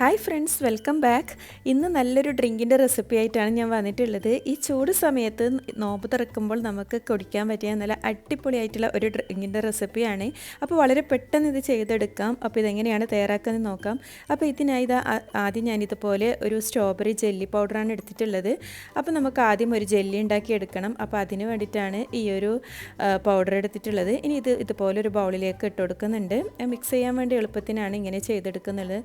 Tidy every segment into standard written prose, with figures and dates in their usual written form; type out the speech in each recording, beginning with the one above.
Hi friends, welcome back. ഇന്ന് നല്ലൊരു ഡ്രിങ്കിൻ്റെ recipe ആയിട്ടാണ് ഞാൻ വന്നിട്ടുള്ളത്. ഈ ചൂട് സമയത്ത് നോമ്പ് തുറക്കുമ്പോൾ നമുക്ക് കുടിക്കാൻ പറ്റിയ നല്ല അടിപൊളിയായിട്ടുള്ള ഒരു ഡ്രിങ്കിൻ്റെ റെസിപ്പിയാണ്. അപ്പോൾ വളരെ പെട്ടെന്ന് ഇത് ചെയ്തെടുക്കാം. അപ്പോൾ ഇതെങ്ങനെയാണ് തയ്യാറാക്കുന്നത് നോക്കാം. അപ്പോൾ ഇതിനായി ആദ്യം ഞാനിതുപോലെ ഒരു സ്ട്രോബെറി ജെല്ലി പൗഡറാണ് എടുത്തിട്ടുള്ളത്. അപ്പോൾ നമുക്ക് ആദ്യം ഒരു ജെല്ലി ഉണ്ടാക്കി എടുക്കണം. അപ്പോൾ അതിന് വേണ്ടിയിട്ടാണ് ഈ ഒരു പൗഡർ എടുത്തിട്ടുള്ളത്. ഇനി ഇതുപോലെ ഒരു ബൗളിലേക്ക് ഇട്ട് കൊടുക്കുന്നുണ്ട്. മിക്സ് ചെയ്യാൻ വേണ്ടി എളുപ്പത്തിനാണ് ഇങ്ങനെ ചെയ്തെടുക്കുന്നത്.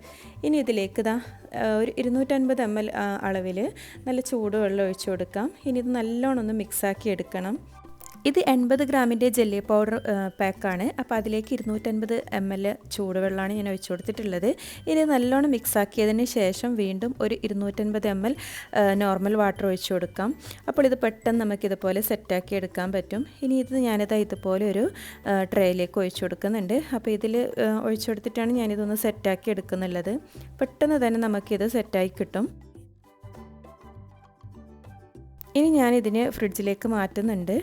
ഇനി ഇതിലേക്ക് ഒരു 250 ml അളവിൽ നല്ല ചൂടുവെള്ളം ഒഴിച്ചു കൊടുക്കാം. ഇനി ഇത് നല്ലോണം ഒന്ന് മിക്സാക്കി എടുക്കണം. ഇത് 80 ഗ്രാമിൻ്റെ ജെല്ലി പൗഡർ പാക്കാണ്. അപ്പോൾ അതിലേക്ക് 250 ml ചൂടുവെള്ളമാണ് ഞാൻ ഒഴിച്ചു കൊടുത്തിട്ടുള്ളത്. ഇനി നല്ലോണം മിക്സാക്കിയതിന് ശേഷം വീണ്ടും ഒരു 250 ml നോർമൽ വാട്ടർ ഒഴിച്ചു കൊടുക്കാം. അപ്പോൾ ഇത് പെട്ടെന്ന് നമുക്കിതുപോലെ സെറ്റാക്കി എടുക്കാൻ പറ്റും. ഇനി ഞാനിത് ഇതുപോലെ ഒരു ട്രേയിലേക്ക് ഒഴിച്ചു കൊടുക്കുന്നുണ്ട്. അപ്പോൾ ഇതിൽ ഒഴിച്ചു കൊടുത്തിട്ടാണ് ഞാനിതൊന്ന് സെറ്റാക്കി എടുക്കുന്നുള്ളത്. പെട്ടെന്ന് തന്നെ നമുക്കിത് സെറ്റായി കിട്ടും. ഇനി ഞാനിതിനെ ഫ്രിഡ്ജിലേക്ക് മാറ്റുന്നുണ്ട്.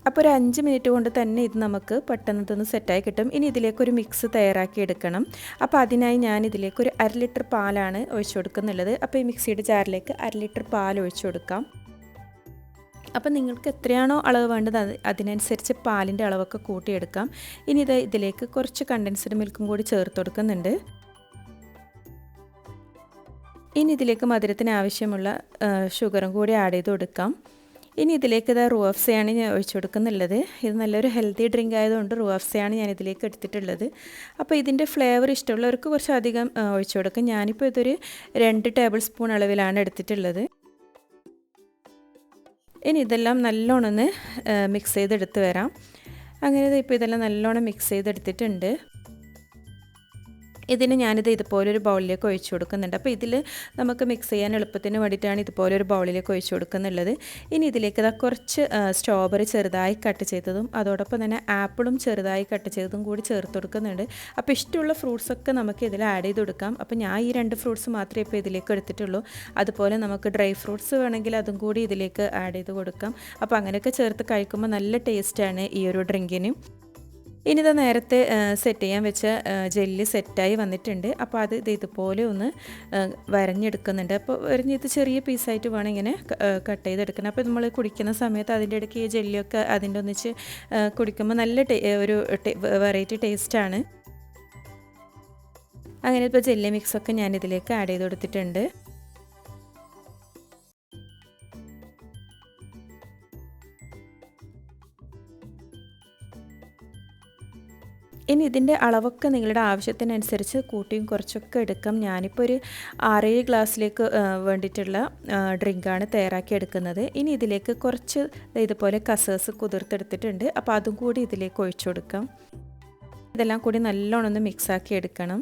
അപ്പോൾ ഒരു 5 മിനിറ്റ് കൊണ്ട് തന്നെ ഇത് നമുക്ക് പെട്ടെന്ന് ഇതൊന്ന് സെറ്റായി കിട്ടും. ഇനി ഇതിലേക്കൊരു മിക്സ് തയ്യാറാക്കി എടുക്കണം. അപ്പോൾ അതിനായി ഞാൻ ഇതിലേക്ക് ഒരു 1/2 ലിറ്റർ പാലാണ് ഒഴിച്ചു കൊടുക്കുന്നുള്ളത്. അപ്പോൾ ഈ മിക്സിയുടെ ജാറിലേക്ക് 1/2 ലിറ്റർ പാൽ ഒഴിച്ചു കൊടുക്കാം. അപ്പോൾ നിങ്ങൾക്ക് എത്രയാണോ അളവ് വേണ്ടത് അതിനനുസരിച്ച് പാലിൻ്റെ അളവൊക്കെ കൂട്ടിയെടുക്കാം. ഇനി ഇതിലേക്ക് കുറച്ച് കണ്ടൻസ്ഡ് മിൽക്കും കൂടി ചേർത്ത് കൊടുക്കുന്നുണ്ട്. ഇനി ഇതിലേക്ക് മധുരത്തിന് ആവശ്യമുള്ള ഷുഗറും കൂടി ആഡ് ചെയ്ത് കൊടുക്കാം. ഇനി ഇതിലേക്ക് റൂഅഫ്സയാണ് ഞാൻ ഒഴിച്ചു കൊടുക്കുന്നുള്ളത്. ഇത് നല്ലൊരു ഹെൽത്തി ഡ്രിങ്ക് ആയതുകൊണ്ട് റൂഅഫ്സയാണ് ഞാൻ ഇതിലേക്ക് എടുത്തിട്ടുള്ളത്. അപ്പോൾ ഇതിൻ്റെ ഫ്ലേവർ ഇഷ്ടമുള്ളവർക്ക് കുറച്ചധികം ഒഴിച്ചു കൊടുക്കും. ഞാനിപ്പോൾ ഇതൊരു 2 ടേബിൾ സ്പൂൺ അളവിലാണ് എടുത്തിട്ടുള്ളത്. ഇനി ഇതെല്ലാം നല്ലോണം ഒന്ന് മിക്സ് ചെയ്തെടുത്ത് വരാം. അങ്ങനെ ഇപ്പോൾ ഇതെല്ലാം നല്ലോണം മിക്സ് ചെയ്തെടുത്തിട്ടുണ്ട്. ഇതിന് ഞാനിത് ഇതുപോലൊരു ബൗളിലേക്ക് ഒഴിച്ചു കൊടുക്കുന്നുണ്ട്. അപ്പോൾ ഇതിൽ നമുക്ക് മിക്സ് ചെയ്യാൻ എളുപ്പത്തിന് വേണ്ടിയിട്ടാണ് ഇതുപോലൊരു ബൗളിലേക്ക് ഒഴിച്ചു കൊടുക്കുന്നുള്ളത്. ഇനി ഇതിലേക്ക് കുറച്ച് സ്ട്രോബെറി ചെറുതായി കട്ട് ചെയ്തതും അതോടൊപ്പം തന്നെ ആപ്പിളും ചെറുതായി കട്ട് ചെയ്തതും കൂടി ചേർത്ത് കൊടുക്കുന്നുണ്ട്. അപ്പോൾ ഇഷ്ടമുള്ള ഫ്രൂട്ട്സൊക്കെ നമുക്ക് ഇതിൽ ആഡ് ചെയ്ത് കൊടുക്കാം. അപ്പോൾ ഞാൻ ഈ 2 ഫ്രൂട്ട്സ് മാത്രമേ ഇപ്പോൾ ഇതിലേക്ക് എടുത്തിട്ടുള്ളൂ. അതുപോലെ നമുക്ക് ഡ്രൈ ഫ്രൂട്ട്സ് വേണമെങ്കിൽ അതും കൂടി ഇതിലേക്ക് ആഡ് ചെയ്ത് കൊടുക്കാം. അപ്പോൾ അങ്ങനെയൊക്കെ ചേർത്ത് കഴിക്കുമ്പോൾ നല്ല ടേസ്റ്റാണ് ഈ ഒരു ഡ്രിങ്കിന്. ഇനി ഇത് നേരത്തെ സെറ്റ് ചെയ്യാൻ വെച്ച ജെല്ലി സെറ്റായി വന്നിട്ടുണ്ട്. അപ്പോൾ അത് ഇതുപോലെ ഒന്ന് വരഞ്ഞെടുക്കുന്നുണ്ട്. അപ്പോൾ വരഞ്ഞത് ചെറിയ പീസായിട്ട് വേണം ഇങ്ങനെ കട്ട് ചെയ്തെടുക്കണം. അപ്പോൾ നമ്മൾ കുടിക്കുന്ന സമയത്ത് അതിൻ്റെ ഇടയ്ക്ക് ഈ ജെല്ലിയൊക്കെ അതിൻ്റെ ഒന്നിച്ച് കുടിക്കുമ്പോൾ നല്ല ഒരു വെറൈറ്റി ടേസ്റ്റാണ്. അങ്ങനെ ഇപ്പോൾ ജെല്ലി മിക്സൊക്കെ ഞാനിതിലേക്ക് ആഡ് ചെയ്ത് കൊടുത്തിട്ടുണ്ട്. ഇനി ഇതിൻ്റെ അളവൊക്കെ നിങ്ങളുടെ ആവശ്യത്തിനനുസരിച്ച് കൂട്ടിയും കുറച്ചൊക്കെ എടുക്കാം. ഞാനിപ്പോൾ ഒരു 6-7 ഗ്ലാസ്സിലേക്ക് വേണ്ടിയിട്ടുള്ള ഡ്രിങ്കാണ് തയ്യാറാക്കി എടുക്കുന്നത്. ഇനി ഇതിലേക്ക് കുറച്ച് ഇതുപോലെ കസേഴ്സ് കുതിർത്തെടുത്തിട്ടുണ്ട്. അപ്പോൾ അതും കൂടി ഇതിലേക്ക് ഒഴിച്ചു കൊടുക്കാം. ഇതെല്ലാം കൂടി നല്ലോണം ഒന്ന് മിക്സാക്കി എടുക്കണം.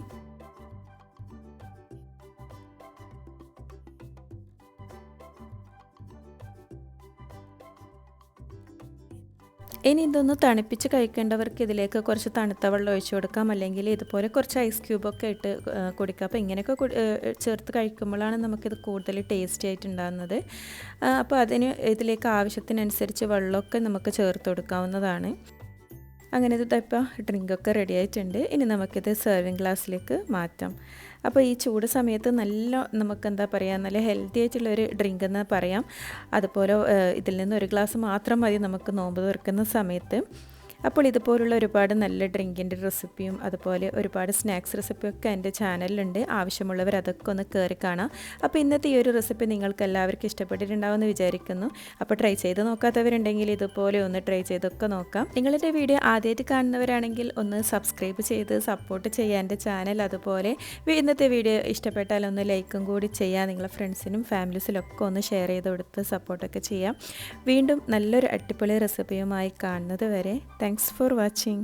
ഇനി ഇതൊന്ന് തണുപ്പിച്ച് കഴിക്കേണ്ടവർക്ക് ഇതിലേക്ക് കുറച്ച് തണുത്ത വെള്ളം ഒഴിച്ചു കൊടുക്കാം. അല്ലെങ്കിൽ ഇതുപോലെ കുറച്ച് ഐസ് ക്യൂബൊക്കെ ഇട്ട് കുടിക്കാം. അപ്പോൾ ഇങ്ങനെയൊക്കെ ചേർത്ത് കഴിക്കുമ്പോഴാണ് നമുക്കിത് കൂടുതൽ ടേസ്റ്റി ആയിട്ട് ഉണ്ടാകുന്നത്. അപ്പോൾ ഇതിലേക്ക് ആവശ്യത്തിനനുസരിച്ച് വെള്ളമൊക്കെ നമുക്ക് ചേർത്ത് കൊടുക്കാവുന്നതാണ്. അങ്ങനെ ഇപ്പോൾ ഡ്രിങ്കൊക്കെ റെഡി ആയിട്ടുണ്ട്. ഇനി നമുക്കിത് സെർവിങ് ഗ്ലാസ്സിലേക്ക് മാറ്റാം. അപ്പോൾ ഈ ചൂട് സമയത്ത് നമുക്ക് നല്ല ഹെൽത്തി ആയിട്ടുള്ളൊരു ഡ്രിങ്ക് എന്ന് പറയാം. അതുപോലെ ഇതിൽ നിന്ന് ഒരു ഗ്ലാസ് മാത്രം മതി നമുക്ക് നോമ്പ് തുറക്കുന്ന സമയത്ത്. അപ്പോൾ ഇതുപോലുള്ള ഒരുപാട് നല്ല ഡ്രിങ്കിൻ്റെ റെസിപ്പിയും അതുപോലെ ഒരുപാട് സ്നാക്സ് റെസിപ്പിയൊക്കെ എൻ്റെ ചാനലിലുണ്ട്. ആവശ്യമുള്ളവർ അതൊക്കെ ഒന്ന് കയറി കാണാം. അപ്പോൾ ഇന്നത്തെ ഈ ഒരു റെസിപ്പി നിങ്ങൾക്ക് എല്ലാവർക്കും ഇഷ്ടപ്പെട്ടിട്ടുണ്ടാവുമെന്ന് വിചാരിക്കുന്നു. അപ്പോൾ ട്രൈ ചെയ്ത് നോക്കാത്തവരുണ്ടെങ്കിൽ ഇതുപോലെ ഒന്ന് ട്രൈ ചെയ്തൊക്കെ നോക്കാം. നിങ്ങളുടെ വീഡിയോ ആദ്യമായിട്ട് കാണുന്നവരാണെങ്കിൽ ഒന്ന് സബ്സ്ക്രൈബ് ചെയ്ത് സപ്പോർട്ട് ചെയ്യാൻ എൻ്റെ ചാനൽ. അതുപോലെ ഇന്നത്തെ വീഡിയോ ഇഷ്ടപ്പെട്ടാൽ ഒന്ന് ലൈക്കും കൂടി ചെയ്യാം. നിങ്ങളെ ഫ്രണ്ട്സിനും ഫാമിലീസിലൊക്കെ ഒന്ന് ഷെയർ ചെയ്ത് കൊടുത്ത് സപ്പോർട്ടൊക്കെ ചെയ്യാം. വീണ്ടും നല്ലൊരു അടിപൊളി റെസിപ്പിയുമായി കാണുന്നത് വരെ Thanks for watching.